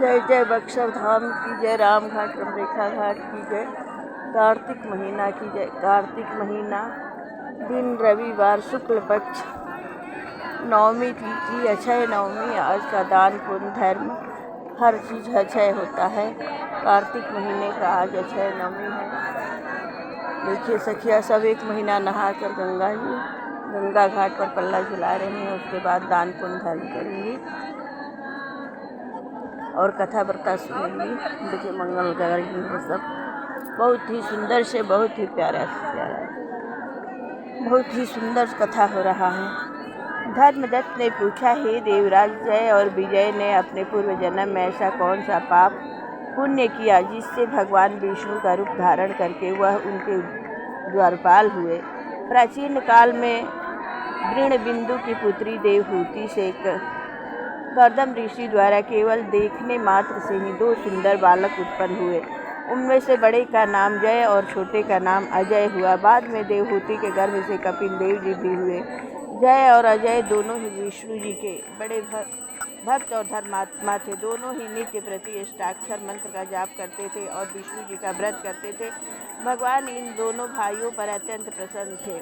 जय जय बक्सर धाम की जय, राम घाट रमरेखा घाट की जय। कार्तिक महीना की जय। कार्तिक महीना, दिन रविवार, शुक्ल पक्ष, नवमी तिथि, अक्षय नवमी। आज का दान पुण्य धर्म हर चीज़ अक्षय होता है। कार्तिक महीने का आज अक्षय नवमी है। देखिए सखिया सब एक महीना नहा कर गंगा घाट पर पल्ला झुला रहे हैं। उसके बाद दान पुण्य धर्म करेंगी और कथा वार्ता सुनेंगी। देखिए मंगल करेंगी वो सब। बहुत ही सुंदर से, बहुत ही प्यारा से प्यारा, बहुत ही सुंदर कथा हो रहा है। धर्मदत्त ने पूछा, हे देवराज, जय और विजय ने अपने पूर्व जन्म में ऐसा कौन सा पाप पुण्य किया जिससे भगवान विष्णु का रूप धारण करके वह उनके द्वारपाल हुए। प्राचीन काल में वृण बिंदु की पुत्री देवहूति से कर्दम ऋषि द्वारा केवल देखने मात्र से ही दो सुंदर बालक उत्पन्न हुए। उनमें से बड़े का नाम जय और छोटे का नाम अजय हुआ। बाद में देवहूति के गर्भ से कपिल देव जी भी हुए। जय और अजय दोनों ही विष्णु जी के बड़े भक्त और धर्मात्मा थे। दोनों ही नित्य प्रति अष्टाक्षर मंत्र का जाप करते थे और विष्णु जी का व्रत करते थे। भगवान इन दोनों भाइयों पर अत्यंत प्रसन्न थे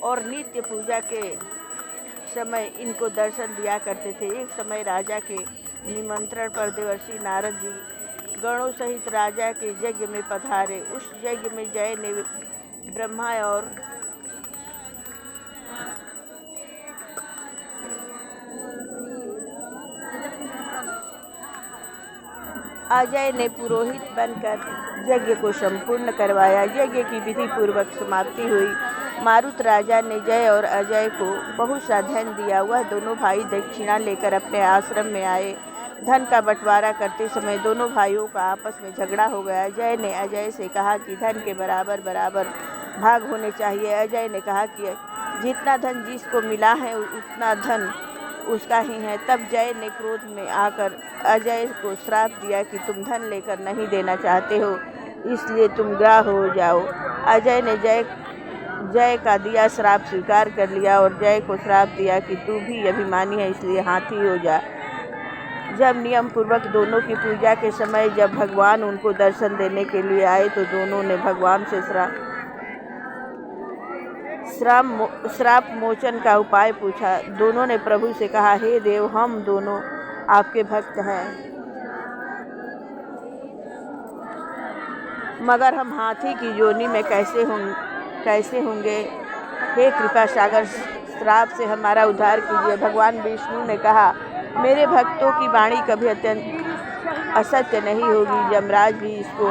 और नित्य पूजा के समय इनको दर्शन दिया करते थे। एक समय राजा के निमंत्रण पर देवर्षि नारद जी गणों सहित राजा के यज्ञ में पधारे। उस यज्ञ में जय ने ब्रह्मा और अजय ने पुरोहित बनकर यज्ञ को संपूर्ण करवाया। यज्ञ की विधि पूर्वक समाप्ति हुई। मारुत राजा ने जय और अजय को बहुत सा धन दिया। वह दोनों भाई दक्षिणा लेकर अपने आश्रम में आए। धन का बंटवारा करते समय दोनों भाइयों का आपस में झगड़ा हो गया। जय ने अजय से कहा कि धन के बराबर बराबर भाग होने चाहिए। अजय ने कहा कि जितना धन जिसको मिला है उतना धन उसका ही है। तब जय ने क्रोध में आकर अजय को श्राप दिया कि तुम धन लेकर नहीं देना चाहते हो, इसलिए तुम ग्राह हो जाओ। अजय ने जय का दिया श्राप स्वीकार कर लिया और जय को श्राप दिया कि तू भी अभिमानी है, इसलिए हाथी हो जा। जब नियम पूर्वक दोनों की पूजा के समय जब भगवान उनको दर्शन देने के लिए आए तो दोनों ने भगवान से श्राप मोचन का उपाय पूछा। दोनों ने प्रभु से कहा, हे देव, हम दोनों आपके भक्त हैं, मगर हम हाथी की योनि में कैसे होंगे? हे कृपा सागर, श्राप से हमारा उद्धार कीजिए। भगवान विष्णु ने कहा, मेरे भक्तों की वाणी कभी अत्यंत असत्य नहीं होगी। यमराज भी इसको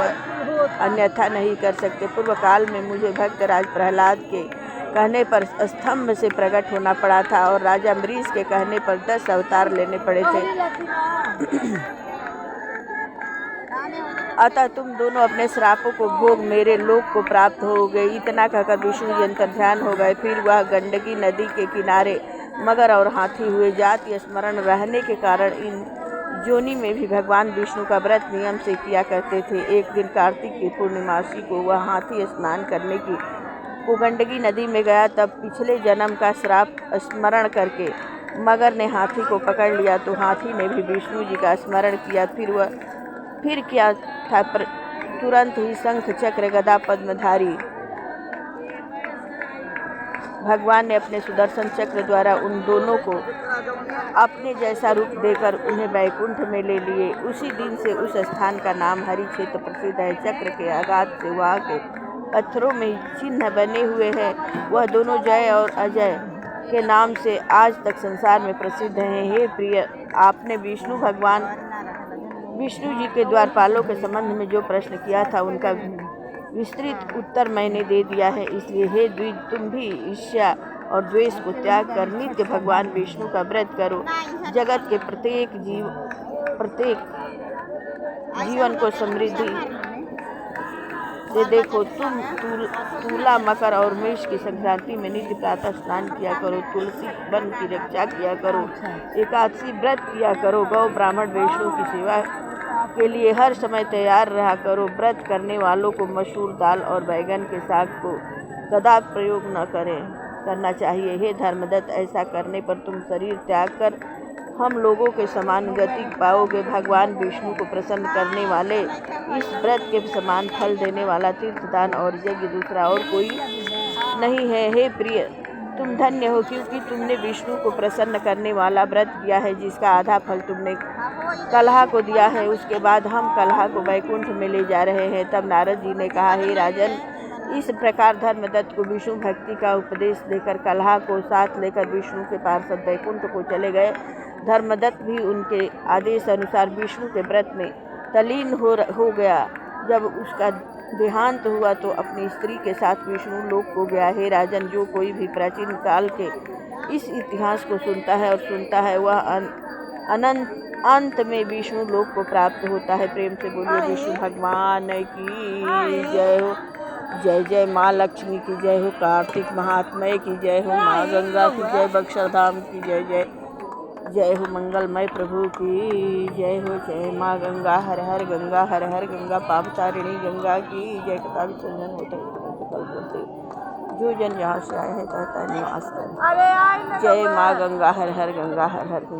अन्यथा नहीं कर सकते। पूर्व काल में मुझे भक्त राज प्रहलाद के कहने पर स्तंभ से प्रकट होना पड़ा था और राजा अम्बरीश के कहने पर 10 अवतार लेने पड़े थे। अतः तुम दोनों अपने श्रापों को भोग मेरे लोक को प्राप्त हो गए। इतना कहकर विष्णु जी अंतर्ध्यान हो गए। फिर वह गंडकी नदी के किनारे मगर और हाथी हुए। जाति स्मरण रहने के कारण इन जोनी में भी भगवान विष्णु का व्रत नियम से किया करते थे। एक दिन कार्तिक की पूर्णिमासी को वह हाथी स्नान करने की गंडकी नदी में गया। तब पिछले जन्म का श्राप स्मरण करके मगर ने हाथी को पकड़ लिया तो हाथी ने भी विष्णु जी का स्मरण किया। फिर क्या था, तुरंत ही शंख चक्र गदा पद्मधारी भगवान ने अपने सुदर्शन चक्र द्वारा उन दोनों को अपने जैसा रूप देकर उन्हें वैकुंठ में ले लिए। उसी दिन से उस स्थान का नाम हरि क्षेत्र प्रसिद्ध है। चक्र के आघात से वहाँ के पत्थरों में चिन्ह बने हुए हैं। वह दोनों जय और अजय के नाम से आज तक संसार में प्रसिद्ध हैं। हे प्रिय, आपने विष्णु जी के द्वारपालों के संबंध में जो प्रश्न किया था उनका विस्तृत उत्तर मैंने दे दिया है। इसलिए हे द्विज, तुम भी ईर्ष्या और द्वेष को त्याग कर नित्य भगवान विष्णु का व्रत करो। जगत के प्रत्येक जीवन को समृद्धि से देखो। तुम तुला, मकर और मेष की संक्रांति में नित्य प्रातः स्नान किया करो। तुलसी वन की रक्षा किया करो। एकादशी व्रत किया करो। गौ ब्राह्मण वैष्णव की सेवा के लिए हर समय तैयार रहा करो। व्रत करने वालों को मसूर दाल और बैगन के साग को कदापि प्रयोग न करना चाहिए। हे धर्मदत्त, ऐसा करने पर तुम शरीर त्याग कर हम लोगों के समान गति पाओगे। भगवान विष्णु को प्रसन्न करने वाले इस व्रत के समान फल देने वाला तीर्थदान और यज्ञ दूसरा और कोई नहीं है। हे प्रिय, तुम धन्य हो, क्योंकि तुमने विष्णु को प्रसन्न करने वाला व्रत किया है, जिसका आधा फल तुमने कलहा को दिया है। उसके बाद हम कलहा को वैकुंठ में ले जा रहे हैं। तब नारद जी ने कहा, हे राजन, इस प्रकार धर्मदत्त को विष्णु भक्ति का उपदेश देकर कलहा को साथ लेकर विष्णु के पार्षद वैकुंठ को चले गए। धर्मदत्त भी उनके आदेश अनुसार विष्णु के व्रत में तल्लीन हो गया। जब उसका देहांत हुआ तो अपनी स्त्री के साथ विष्णु लोक को गया। हे राजन, जो कोई भी प्राचीन काल के इस इतिहास को सुनता है वह अंत में विष्णु लोक को प्राप्त होता है। प्रेम से बोलिए विष्णु भगवान की जय हो। जय जय माँ लक्ष्मी की जय हो। कार्तिक महात्मय की जय हो। माँ गंगा की जय। बक्सरधाम की जय जय जय हो। मंगलमय प्रभु की जय हो। जय माँ गंगा, हर हर गंगा, हर हर गंगा। पापतारिणी गंगा की जय। कथा विसर्जन होते बोलते जो जन जहाँ से आए हैं चाहता है निवास करें। जय माँ गंगा, हर हर गंगा, हर हर गंगा।